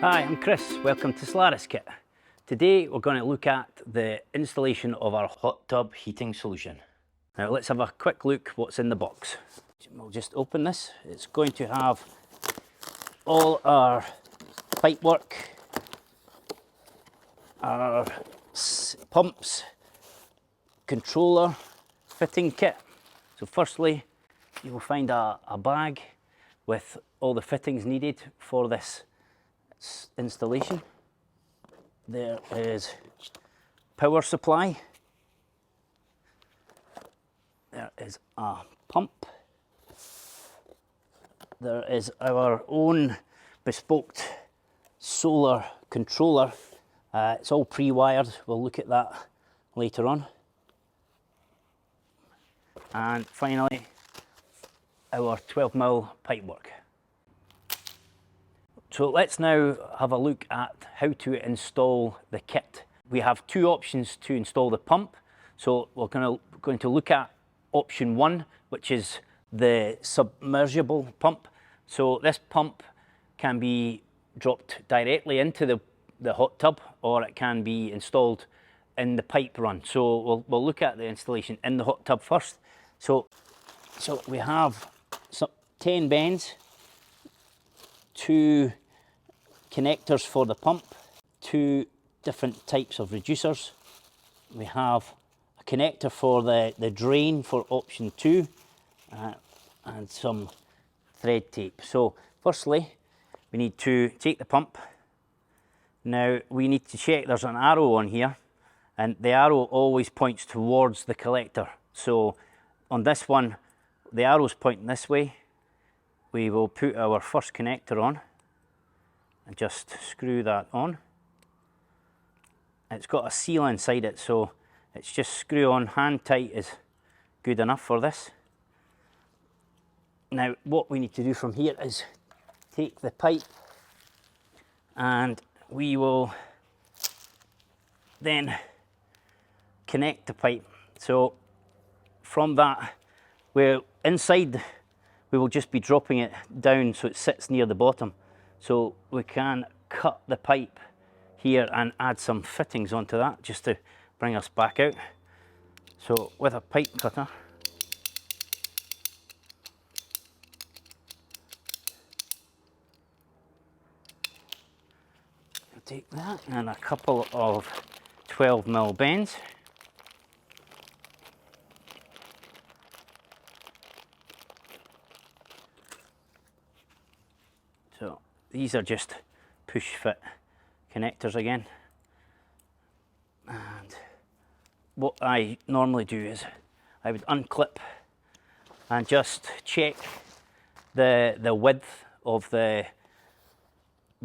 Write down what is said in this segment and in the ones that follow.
Hi, I'm Chris. Welcome to SolarisKit. Today we're going to look at the installation of our hot tub heating solution. Now let's have a quick look what's in the box. We'll just open this. It's going to have all our pipe work, our pumps, controller, fitting kit. So firstly, you will find a bag with all the fittings needed for this installation. There is power supply. There is a pump. There is our own bespoke solar controller. It's all pre-wired. We'll look at that later on. And finally, our 12mm pipework. So let's now have a look at how to install the kit. We have two options to install the pump. So we're going to look at option one, which is the submersible pump. So this pump can be dropped directly into the hot tub, or it can be installed in the pipe run. So we'll look at the installation in the hot tub first. So we have 10 bends, 2 connectors for the pump, 2 different types of reducers. We have a connector for the drain for option 2, and some thread tape. So firstly, we need to take the pump. Now we need to check there's an arrow on here, and the arrow always points towards the collector. So on this one, the arrow's pointing this way. We will put our first connector on and just screw that on. It's got a seal inside it, so it's just screw on. Hand tight is good enough for this. Now what we need to do from here is take the pipe, and we will then connect the pipe. So from that, we're inside, we will just be dropping it down so it sits near the bottom. So we can cut the pipe here and add some fittings onto that just to bring us back out. So with a pipe cutter, I'll take that and a couple of 12mm bends. So these are just push fit connectors again. And what I normally do is I would unclip and just check the width of the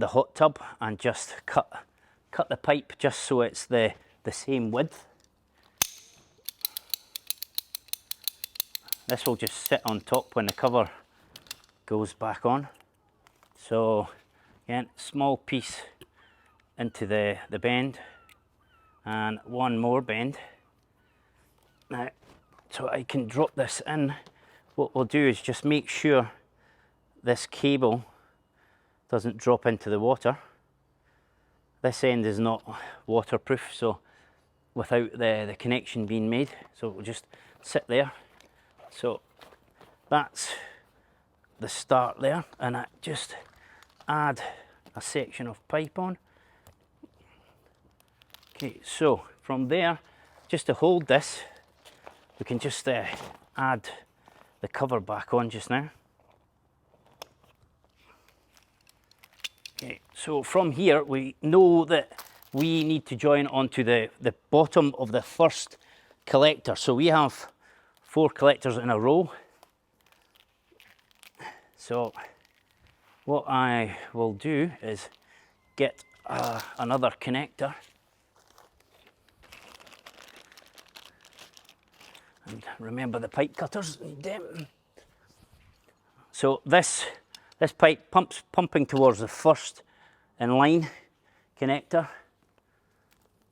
hot tub, and just cut the pipe just so it's the same width. This will just sit on top when the cover goes back on. So again, small piece into the bend, and one more bend. Now, so I can drop this in. What we'll do is just make sure this cable doesn't drop into the water. This end is not waterproof, so without the connection being made, so it will just sit there. So that's the start there, and I just add a section of pipe on. Okay, so from there, just to hold this, we can just add the cover back on just now. Okay, so from here we know that we need to join onto the bottom of the first collector. So we have 4 collectors in a row. So what I will do is get another connector, and remember the pipe cutters need them. So this pipe pumping towards the first in line connector.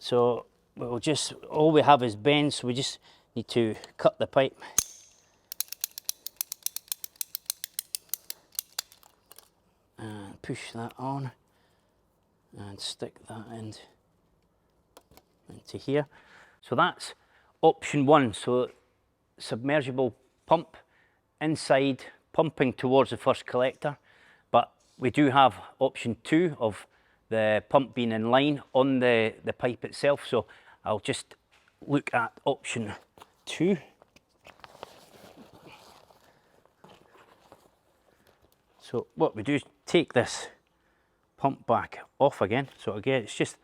So we'll just, all we have is bends, so we just need to cut the pipe. And push that on. and stick that into here. So that's option one. So submersible pump inside, pumping towards the first collector, but we do have option two of the pump being in line on the pipe itself. So I'll just look at option two. So what we do is take this pump back off again. So again, it's just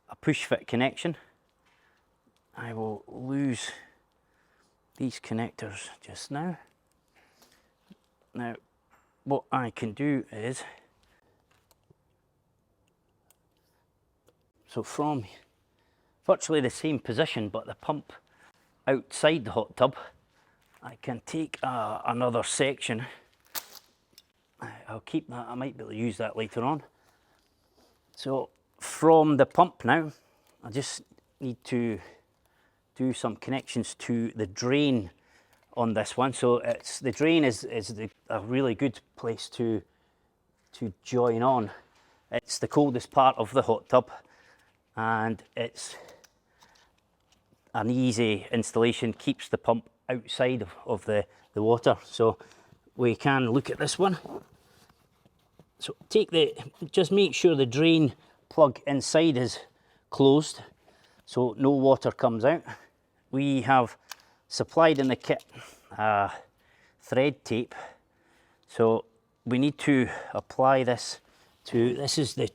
a push fit connection. I will lose these connectors just now. Now, what I can do is, so from virtually the same position, but the pump outside the hot tub, I can take another section. I'll keep that, I might be able to use that later on. So from the pump now, I just need to do some connections to the drain on this one. So the drain is a really good place to join on. It's the coldest part of the hot tub, and it's an easy installation, keeps the pump outside of the water. So we can look at this one. So just make sure the drain plug inside is closed so no water comes out. We have supplied in the kit thread tape, so we need to apply this to, this is the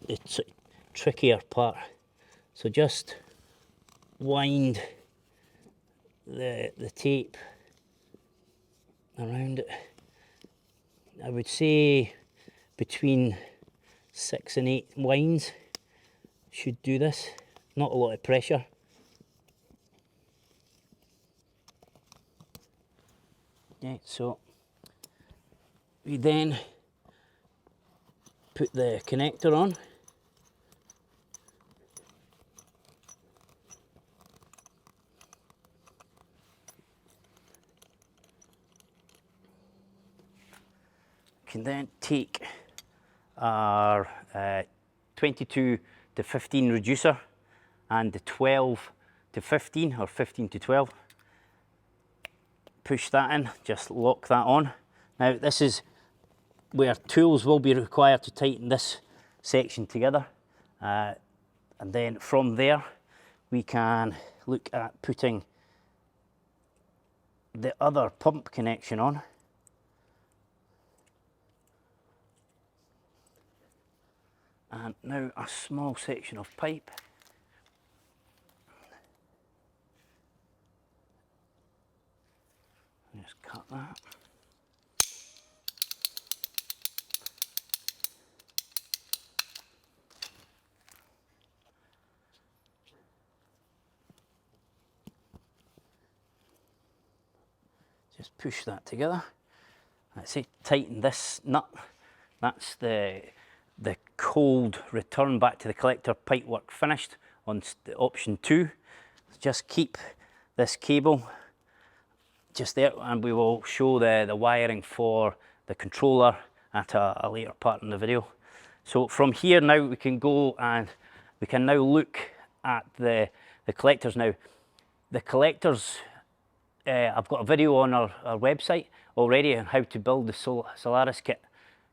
trickier part. So just wind the tape around it. I would say between 6 and 8 winds should do this. Not a lot of pressure. Yeah, so we then put the connector on. Can then take our 22 to 15 reducer and the 12 to 15 or 15 to 12. Push that in, just lock that on. Now this is where tools will be required to tighten this section together. And then from there we can look at putting the other pump connection on. And now a small section of pipe. Just cut that. Just push that together. I say tighten this nut. That's the cold return back to the collector pipe work finished on option 2. Just keep this cable just there, and we will show the wiring for the controller at a later part in the video. So from here now we can go and we can now look at the collectors. Now the collectors, I've got a video on our website already on how to build the SolarisKit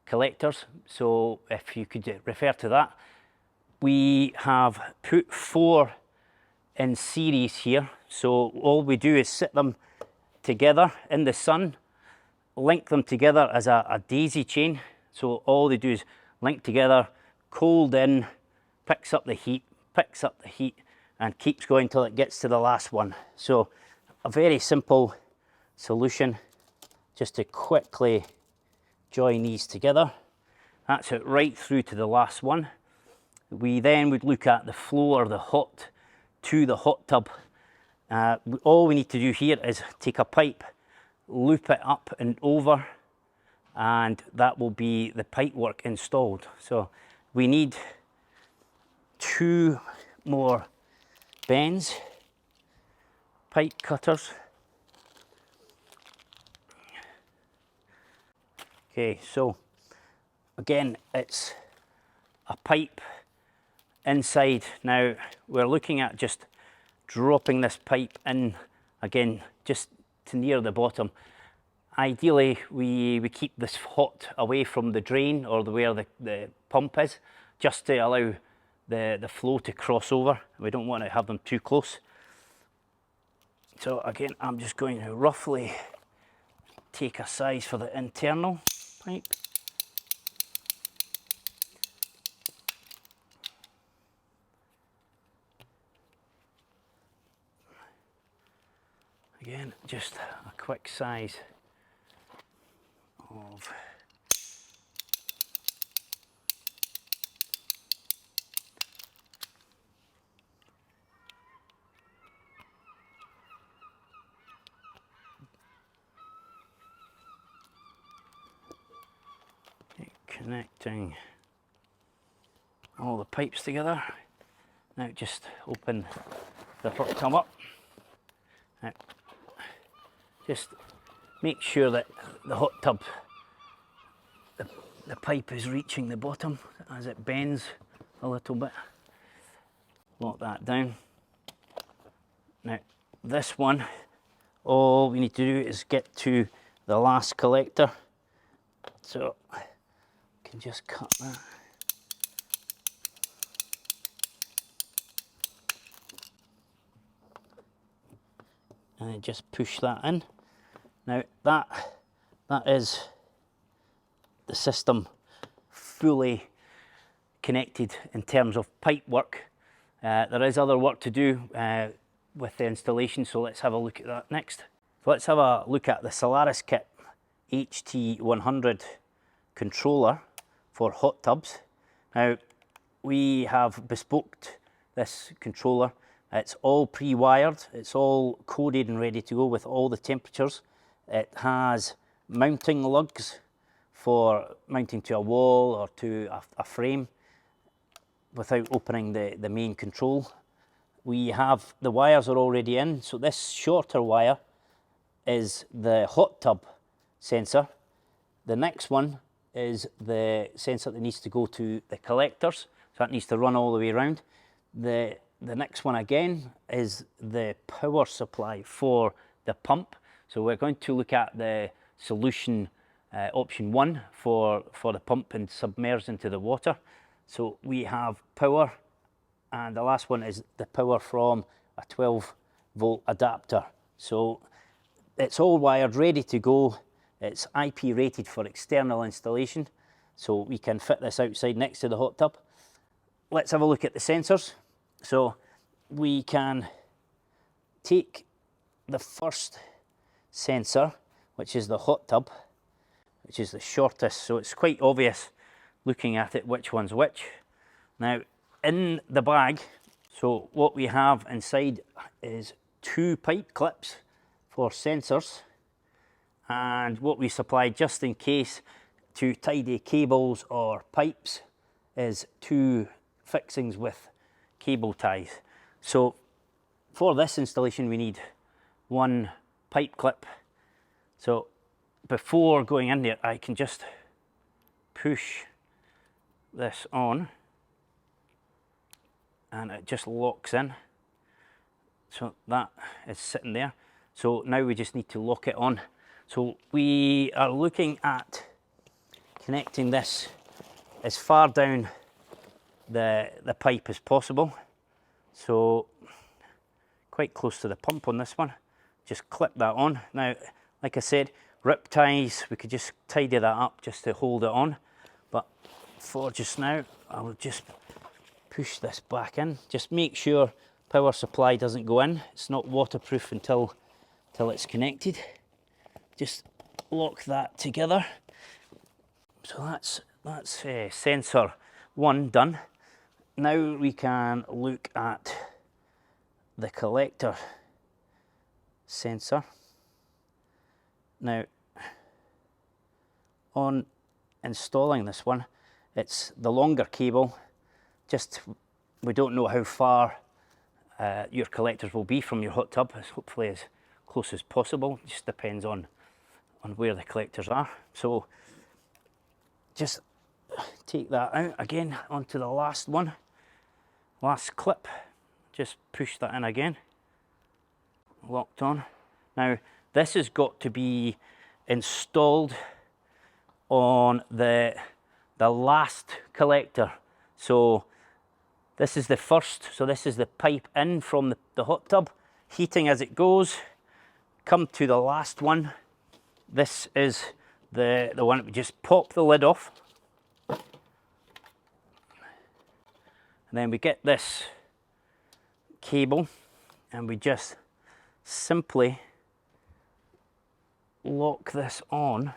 collectors, so if you could refer to that. We have put 4 in series here, so all we do is sit them together in the sun, link them together as a daisy chain. So all they do is link together, cold in, picks up the heat, and keeps going till it gets to the last one. So a very simple solution just to quickly join these together. That's it right through to the last one. We then would look at the flow or the hot to the hot tub. All we need to do here is take a pipe, loop it up and over, and that will be the pipe work installed. So we need 2 more bends, pipe cutters. Okay, so again, it's a pipe inside. Now we're looking at just dropping this pipe in again, just to near the bottom. Ideally, we keep this hot away from the drain or where the pump is, just to allow the flow to cross over. We don't want to have them too close. So again, I'm just going to roughly take a size for the internal pipe. Again, just a quick size of connecting all the pipes together. Now just open the hot tub up. Now, just make sure that the hot tub, the pipe is reaching the bottom as it bends a little bit. Lock that down. Now this one, all we need to do is get to the last collector. So I can just cut that. And then just push that in. Now that is the system fully connected in terms of pipe work. There is other work to do with the installation, so let's have a look at that next. So let's have a look at the SolarisKit HT100 controller for hot tubs. Now we have bespoked this controller. It's all pre-wired, it's all coded and ready to go with all the temperatures. It has mounting lugs for mounting to a wall or to a frame without opening the main control. We have, the wires are already in, so this shorter wire is the hot tub sensor. The next one is the sensor that needs to go to the collectors, so that needs to run all the way around. The next one again is the power supply for the pump. So we're going to look at the solution option 1 for the pump and submerged into the water. So we have power, and the last one is the power from a 12-volt adapter. So it's all wired, ready to go. It's IP rated for external installation, so we can fit this outside next to the hot tub. Let's have a look at the sensors. So we can take the first sensor, which is the hot tub, which is the shortest, so it's quite obvious looking at it which one's which. Now in the bag, so what we have inside is 2 pipe clips for sensors, and what we supply just in case to tidy cables or pipes is 2 fixings with cable ties. So for this installation we need 1 pipe clip. So before going in there, I can just push this on and it just locks in. So that is sitting there. So now we just need to lock it on. So we are looking at connecting this as far down the pipe as possible. So quite close to the pump on this one. Just clip that on. Now, like I said, rip ties, we could just tidy that up just to hold it on. But for just now, I will just push this back in. Just make sure power supply doesn't go in. It's not waterproof until it's connected. Just lock that together. So that's sensor 1 done. Now we can look at the collector sensor. Now, on installing this one, it's the longer cable. Just, we don't know how far your collectors will be from your hot tub. It's hopefully as close as possible. It just depends on where the collectors are. So just take that out again onto the last one. last clip, just push that in again, locked on. Now this has got to be installed on the last collector. So this is the first, so this is the pipe in from the hot tub, heating as it goes. Come to the last one. This is the one that we just pop the lid off. And then we get this cable and we just simply lock this on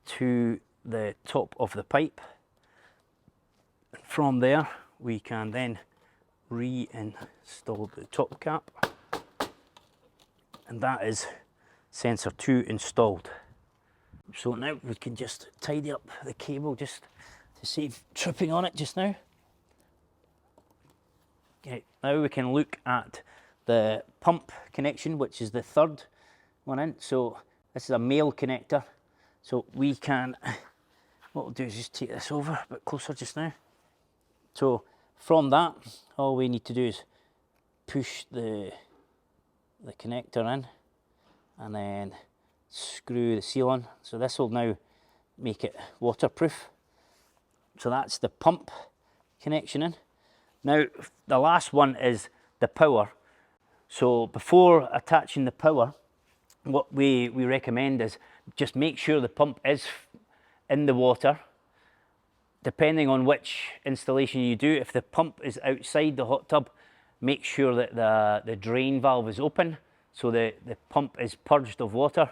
to the top of the pipe. From there we can then reinstall the top cap, and that is sensor 2 installed. So now we can just tidy up the cable just to save tripping on it just now. Okay, now we can look at the pump connection, which is the third one in. So this is a male connector. So we can, what we'll do is just take this over a bit closer just now. So from that, all we need to do is push the connector in and then screw the seal on. So this will now make it waterproof. So that's the pump connection in. Now the last one is the power. So before attaching the power, what we recommend is just make sure the pump is in the water. Depending on which installation you do, if the pump is outside the hot tub, make sure that the drain valve is open so the pump is purged of water.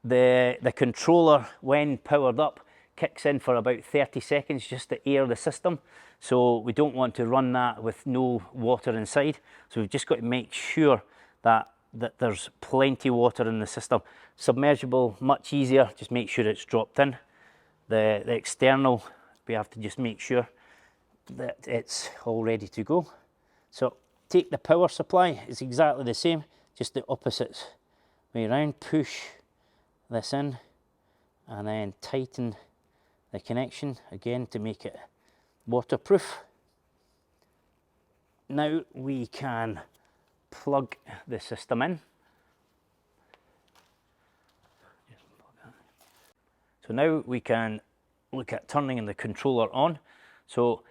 The controller, when powered up, kicks in for about 30 seconds just to air the system. So we don't want to run that with no water inside. So we've just got to make sure that there's plenty of water in the system. Submersible, much easier, just make sure it's dropped in. The external, we have to just make sure that it's all ready to go. So take the power supply, it's exactly the same, just the opposite way around. Push this in and then tighten the connection again to make it waterproof. Now we can plug the system in. So now we can look at turning the controller on. So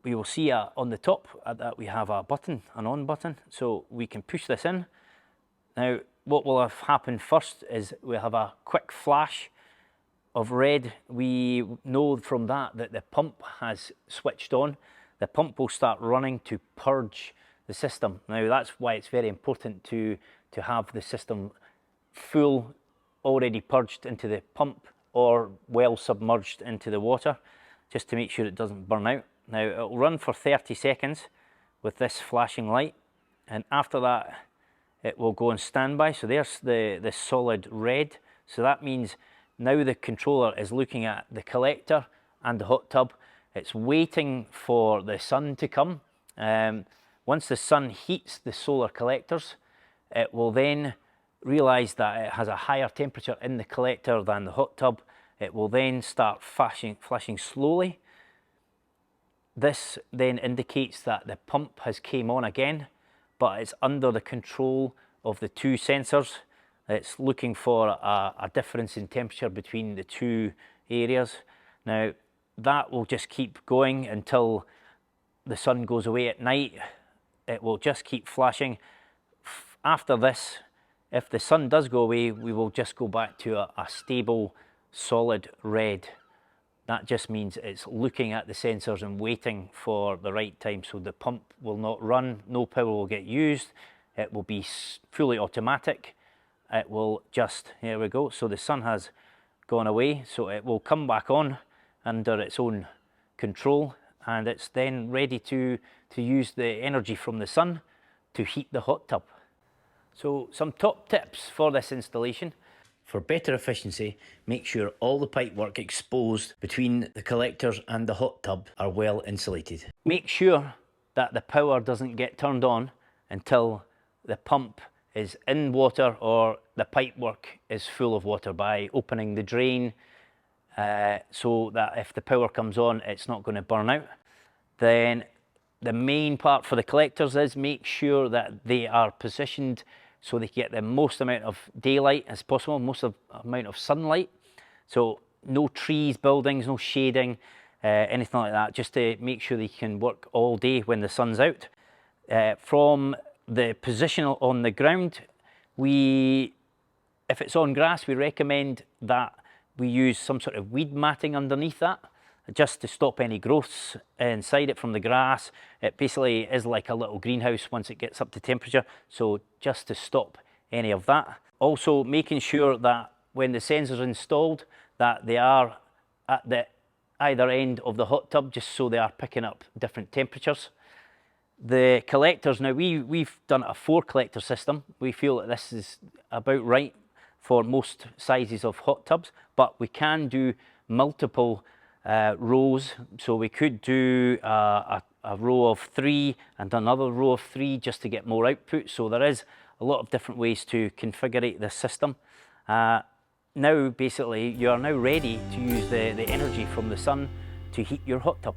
we will see on the top that we have a button, an on button. So we can push this in. Now what will have happened first is we have a quick flash of red. We know from that the pump has switched on. The pump will start running to purge the system. Now that's why it's very important to have the system full, already purged into the pump or well submerged into the water, just to make sure it doesn't burn out. Now it will run for 30 seconds with this flashing light, and after that it will go on standby. So there's the solid red. So that means now the controller is looking at the collector and the hot tub. It's waiting for the sun to come. Once the sun heats the solar collectors, it will then realise that it has a higher temperature in the collector than the hot tub. It will then start flashing slowly. This then indicates that the pump has came on again, but it's under the control of the two sensors. It's looking for a difference in temperature between the two areas. Now that will just keep going until the sun goes away at night. It will just keep flashing. After this, if the sun does go away, we will just go back to a stable solid red. That just means it's looking at the sensors and waiting for the right time. So the pump will not run, no power will get used. It will be fully automatic. It will just, here we go. So the sun has gone away, so it will come back on under its own control, and it's then ready to use the energy from the sun to heat the hot tub. So some top tips for this installation. For better efficiency, make sure all the pipework exposed between the collectors and the hot tub are well insulated. Make sure that the power doesn't get turned on until the pump is in water or the pipework is full of water by opening the drain so that if the power comes on, it's not going to burn out. Then the main part for the collectors is make sure that they are positioned so they get the most amount of daylight as possible, amount of sunlight. So no trees, buildings, no shading, anything like that, just to make sure they can work all day when the sun's out. From the position on the ground, if it's on grass, we recommend that we use some sort of weed matting underneath that, just to stop any growths inside it from the grass. It basically is like a little greenhouse once it gets up to temperature, so just to stop any of that. Also making sure that when the sensors are installed, that they are at the either end of the hot tub, just so they are picking up different temperatures. The collectors, now we've done a 4 collector system. We feel that this is about right for most sizes of hot tubs, but we can do multiple rows. So we could do a row of 3 and another row of 3 just to get more output. So there is a lot of different ways to configure this system. Now basically you are now ready to use the energy from the sun to heat your hot tub.